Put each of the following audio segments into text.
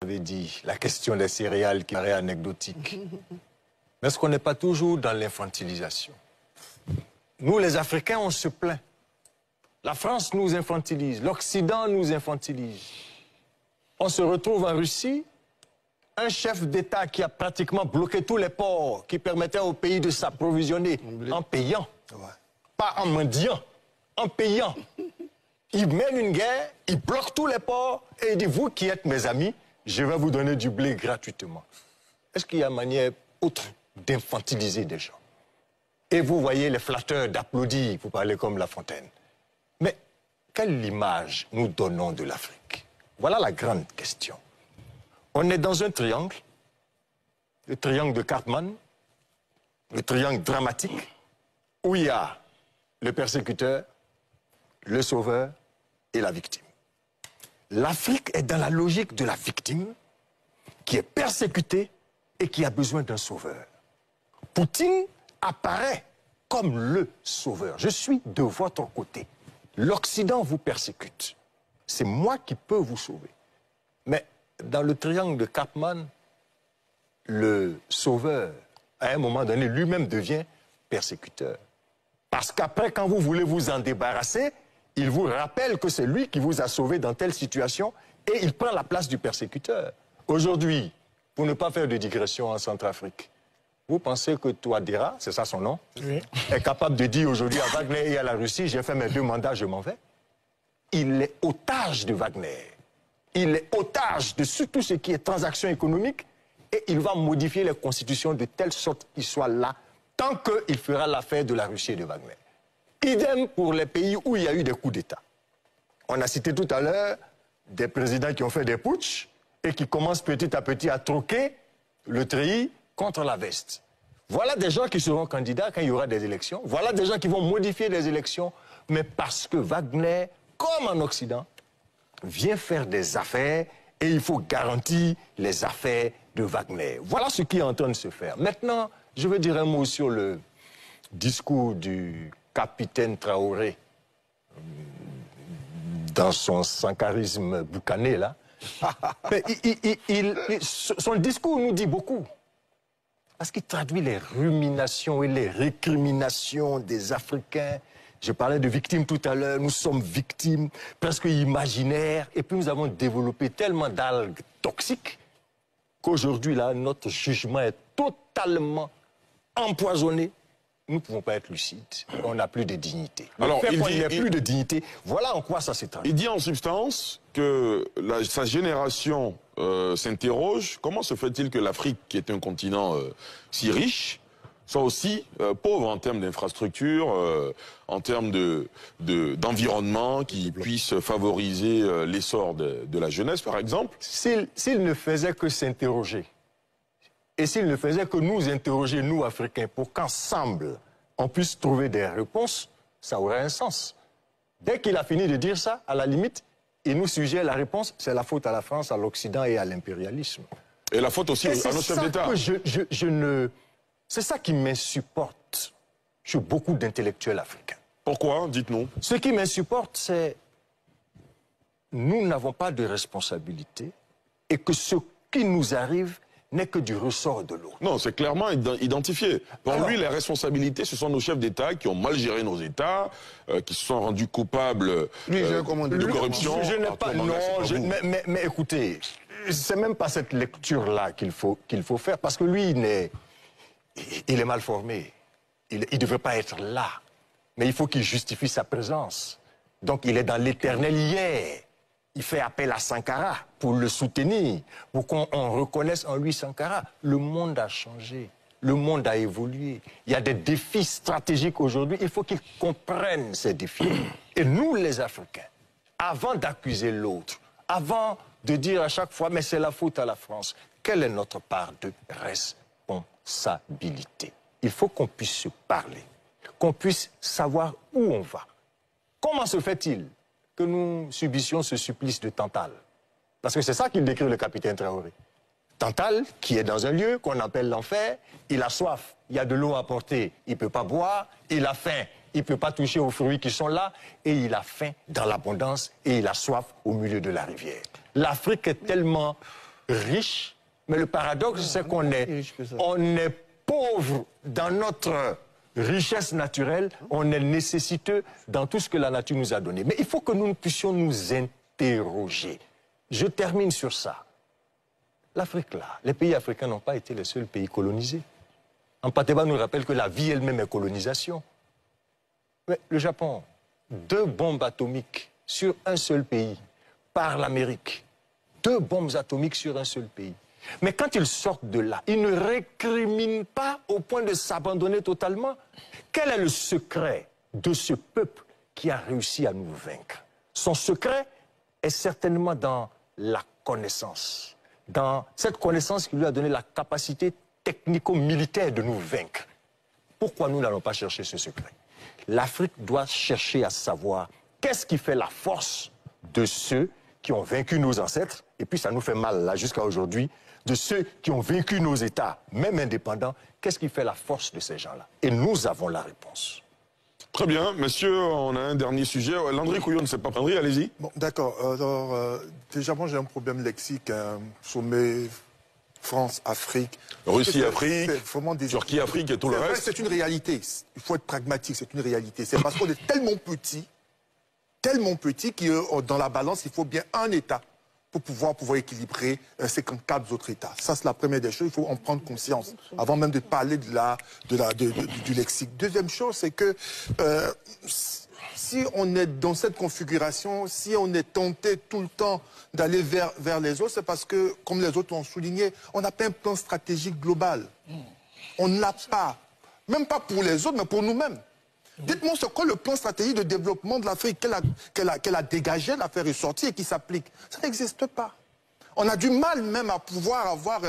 avez dit, la question des céréales qui paraît anecdotique. Mais est-ce qu'on n'est pas toujours dans l'infantilisation? Nous, les Africains, on se plaint. La France nous infantilise, l'Occident nous infantilise. On se retrouve en Russie, un chef d'État qui a pratiquement bloqué tous les ports qui permettaient au pays de s'approvisionner en payant, pas en mendiant, en payant. Il mène une guerre, il bloque tous les ports et il dit, vous qui êtes mes amis, je vais vous donner du blé gratuitement. Est-ce qu'il y a une manière autre d'infantiliser des gens? Et vous voyez les flatteurs d'applaudir, vous parlez comme La Fontaine. Mais quelle image nous donnons de l'Afrique? Voilà la grande question. On est dans un triangle, le triangle de Karpman, le triangle dramatique, où il y a le persécuteur, le sauveur et la victime. L'Afrique est dans la logique de la victime qui est persécutée et qui a besoin d'un sauveur. Poutine apparaît comme le sauveur. Je suis de votre côté. L'Occident vous persécute. C'est moi qui peux vous sauver. Mais dans le triangle de Karpman, le sauveur, à un moment donné, lui-même devient persécuteur. Parce qu'après, quand vous voulez vous en débarrasser, il vous rappelle que c'est lui qui vous a sauvé dans telle situation et il prend la place du persécuteur. Aujourd'hui, pour ne pas faire de digression en Centrafrique, vous pensez que Touadéra, c'est ça son nom, oui, est capable de dire aujourd'hui à Wagner et à la Russie, j'ai fait mes 2 mandats, je m'en vais? Il est otage de Wagner. Il est otage de tout ce qui est transaction économique et il va modifier les constitutions de telle sorte qu'il soit là tant qu'il fera l'affaire de la Russie et de Wagner. Idem pour les pays où il y a eu des coups d'État. On a cité tout à l'heure des présidents qui ont fait des putschs et qui commencent petit à petit à troquer le treillis contre la veste. Voilà des gens qui seront candidats quand il y aura des élections. Voilà des gens qui vont modifier les élections. Mais parce que Wagner, comme en Occident, vient faire des affaires et il faut garantir les affaires de Wagner. Voilà ce qui est en train de se faire. Maintenant, je veux dire un mot sur le discours du capitaine Traoré dans son sankarisme boucané, là. Son discours nous dit beaucoup. Parce qu'il traduit les ruminations et les récriminations des Africains. Je parlais de victimes tout à l'heure, nous sommes victimes presque imaginaires. Et puis nous avons développé tellement d'algues toxiques qu'aujourd'hui, là, notre jugement est totalement empoisonné. Nous ne pouvons pas être lucides. On n'a plus de dignité. Alors, il n'y a plus de dignité. Voilà en quoi ça s'est traduit. Il dit en substance que sa génération s'interroge. Comment se fait-il que l'Afrique, qui est un continent si riche, soit aussi pauvre en termes d'infrastructures, en termes d'environnement qui puisse favoriser l'essor de la jeunesse, par exemple? S'il ne faisait que s'interroger, et s'il ne faisait que nous interroger, nous, Africains, pour qu'ensemble, on puisse trouver des réponses, ça aurait un sens. Dès qu'il a fini de dire ça, à la limite, il nous suggère la réponse, c'est la faute à la France, à l'Occident et à l'impérialisme. Et la faute aussi à nos chefs d'État. C'est ça qui m'insupporte chez beaucoup d'intellectuels africains. Pourquoi? Dites-nous. Ce qui m'insupporte, c'est nous n'avons pas de responsabilité et que ce qui nous arrive n'est que du ressort de l'autre. Non, c'est clairement identifié. Pour lui, les responsabilités, ce sont nos chefs d'État qui ont mal géré nos États, qui se sont rendus coupables de corruption. Je n'ai pas... Non, mais écoutez, c'est même pas cette lecture-là qu'il faut faire, parce que lui, il est mal formé. Il ne devrait pas être là. Mais il faut qu'il justifie sa présence. Donc il est dans l'éternel hier. Il fait appel à Sankara pour le soutenir, pour qu'on reconnaisse en lui Sankara. Le monde a changé, le monde a évolué. Il y a des défis stratégiques aujourd'hui, il faut qu'ils comprennent ces défis. Et nous, les Africains, avant d'accuser l'autre, avant de dire à chaque fois, mais c'est la faute à la France, quelle est notre part de responsabilité? Il faut qu'on puisse se parler, qu'on puisse savoir où on va. Comment se fait-il que nous subissions ce supplice de Tantale? Parce que c'est ça qu'il décrit, le capitaine Traoré. Tantale, qui est dans un lieu qu'on appelle l'enfer, il a soif, il y a de l'eau à porter, il ne peut pas boire, il a faim, il ne peut pas toucher aux fruits qui sont là, et il a faim dans l'abondance, et il a soif au milieu de la rivière. L'Afrique est tellement riche, mais le paradoxe, c'est qu'on est pauvre dans notre richesse naturelle, on est nécessiteux dans tout ce que la nature nous a donné. Mais il faut que nous puissions nous interroger. Je termine sur ça. L'Afrique, là, les pays africains n'ont pas été les seuls pays colonisés. Ampateba nous rappelle que la vie elle-même est colonisation. Mais le Japon, 2 bombes atomiques sur un seul pays, par l'Amérique. 2 bombes atomiques sur un seul pays. Mais quand ils sortent de là, ils ne récriminent pas au point de s'abandonner totalement. Quel est le secret de ce peuple qui a réussi à nous vaincre? Son secret est certainement dans la connaissance. Dans cette connaissance qui lui a donné la capacité technico-militaire de nous vaincre. Pourquoi nous n'allons pas chercher ce secret? L'Afrique doit chercher à savoir qu'est-ce qui fait la force de ceux qui ont vaincu nos ancêtres, et puis ça nous fait mal là jusqu'à aujourd'hui, de ceux qui ont vaincu nos États, même indépendants, qu'est-ce qui fait la force de ces gens-là? Et nous avons la réponse. Très bien, monsieur, on a un dernier sujet. Landry Couillon ne sait pas. Landry, allez-y. Bon, d'accord. Alors, déjà, moi, j'ai un problème lexique. Sommet France-Afrique. Russie-Afrique, Turquie-Afrique et tout le reste. C'est une réalité. Il faut être pragmatique, c'est une réalité. C'est parce qu'on est tellement petit que dans la balance, il faut bien un État pour pouvoir équilibrer 54 autres États. Ça, c'est la première des choses. Il faut en prendre conscience avant même de parler du lexique. Deuxième chose, c'est que si on est dans cette configuration, si on est tenté tout le temps d'aller vers les autres, c'est parce que, comme les autres l'ont souligné, on n'a pas un plan stratégique global. On ne l'a pas. Même pas pour les autres, mais pour nous-mêmes. Dites-moi, c'est quoi le plan stratégique de développement de l'Afrique qu'elle a dégagé, l'a fait ressortir et qui s'applique? Ça n'existe pas. On a du mal même à pouvoir avoir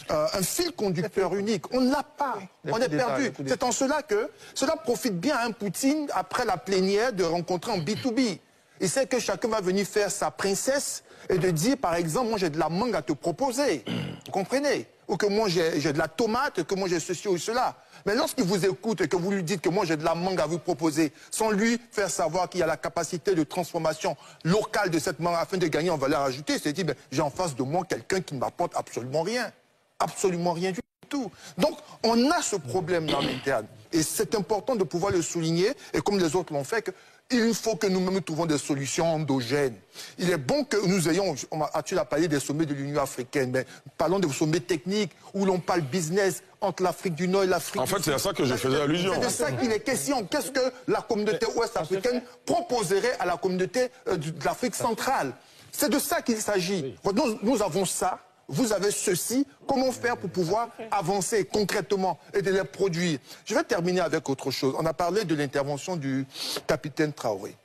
un fil conducteur unique. On ne l'a pas. On est perdu. C'est en cela que cela profite bien à un Poutine, après la plénière, de rencontrer en B2B. Il sait que chacun va venir faire sa princesse et de dire, par exemple, moi j'ai de la mangue à te proposer. Vous comprenez? Ou que moi j'ai de la tomate, que moi j'ai ceci ou cela. Mais lorsqu'il vous écoute et que vous lui dites que moi j'ai de la mangue à vous proposer, sans lui faire savoir qu'il y a la capacité de transformation locale de cette mangue afin de gagner en valeur ajoutée, il s'est dit, ben, j'ai en face de moi quelqu'un qui ne m'apporte absolument rien. Absolument rien du tout. Donc, on a ce problème-là en interne. Et c'est important de pouvoir le souligner, et comme les autres l'ont fait, il faut que nous-mêmes trouvons des solutions endogènes. Il est bon que nous ayons, tu as parlé des sommets de l'Union africaine, mais parlons des sommets techniques où l'on parle business entre l'Afrique du Nord et l'Afrique du Sud. En fait, c'est à ça que je faisais allusion. C'est de ça qu'il est question. Qu'est-ce que la communauté ouest-africaine proposerait à la communauté de l'Afrique centrale? C'est de ça qu'il s'agit. Nous avons ça. Vous avez ceci, comment faire pour pouvoir avancer concrètement et de les produire? Je vais terminer avec autre chose. On a parlé de l'intervention du capitaine Traoré.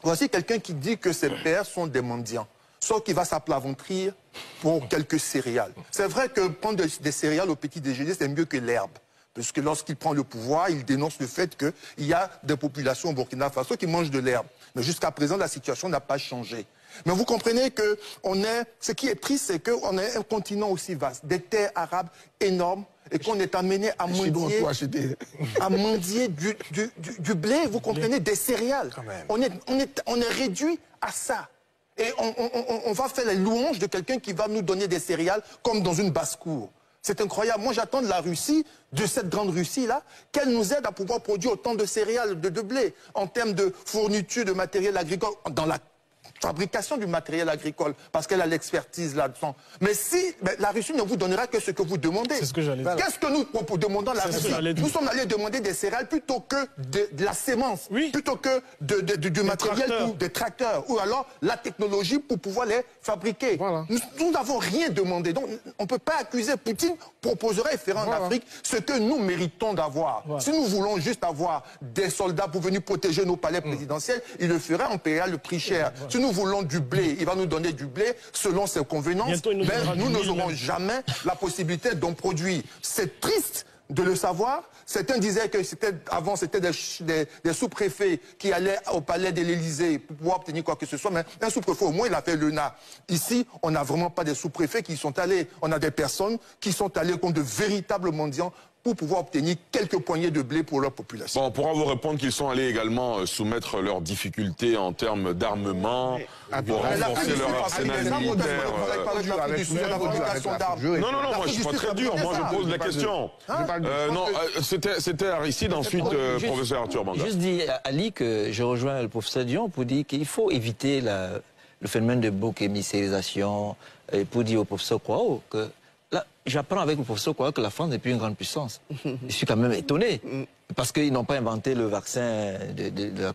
Voici quelqu'un qui dit que ses pères sont des mendiants, sauf qu'il va s'aplaventrir pour quelques céréales. C'est vrai que prendre des céréales au petit déjeuner, c'est mieux que l'herbe. Parce que lorsqu'il prend le pouvoir, il dénonce le fait qu'il y a des populations au Burkina Faso qui mangent de l'herbe. Mais jusqu'à présent, la situation n'a pas changé. Mais vous comprenez que ce qui est triste, c'est qu'on est un continent aussi vaste, des terres arabes énormes, et qu'on est amené à mendier du blé, vous comprenez, des céréales. On est réduit à ça. Et on va faire les louanges de quelqu'un qui va nous donner des céréales comme dans une basse-cour. C'est incroyable. Moi, j'attends de la Russie, de cette grande Russie-là, qu'elle nous aide à pouvoir produire autant de céréales, de blé, en termes de fourniture de matériel agricole, dans la fabrication du matériel agricole, parce qu'elle a l'expertise là-dedans. Mais si la Russie ne vous donnera que ce que vous demandez. C'est ce que j'allais dire. Qu'est-ce que nous demandons à la Russie? Nous sommes allés demander des céréales plutôt que de la sémence, plutôt que du matériel, ou des tracteurs, ou alors la technologie pour pouvoir les fabriquer. Voilà. Nous n'avons rien demandé. Donc on ne peut pas accuser Poutine, proposerait et ferait en Afrique ce que nous méritons d'avoir. Voilà. Si nous voulons juste avoir des soldats pour venir protéger nos palais présidentiels, il le ferait en payant le prix cher. Si nous voulons du blé, il va nous donner du blé selon ses convenances, mais nous n'aurons jamais la possibilité d'en produire. C'est triste de le savoir. Certains disaient que avant c'était des sous-préfets qui allaient au palais de l'Élysée pour pouvoir obtenir quoi que ce soit, mais un sous-préfet au moins il a fait l'ENA. Ici, on n'a vraiment pas des sous-préfets qui sont allés. On a des personnes qui sont allées comme de véritables mendiants pour pouvoir obtenir quelques poignées de blé pour leur population. Bon, on pourra vous répondre qu'ils sont allés également soumettre leurs difficultés en termes d'armement pour renforcer leur arsenal militaire. Non, moi je suis pas très dur, moi je pose la question. Non, c'était Aristide, ensuite professeur Arthur Banga. Juste dis à Ali que je rejoins le professeur Dion pour dire qu'il faut éviter le phénomène de bouc-émissérisation et pour dire au professeur Kouao que là, j'apprends avec le professeur Kouao que la France n'est plus une grande puissance. Je suis quand même étonné parce qu'ils n'ont pas inventé le vaccin de la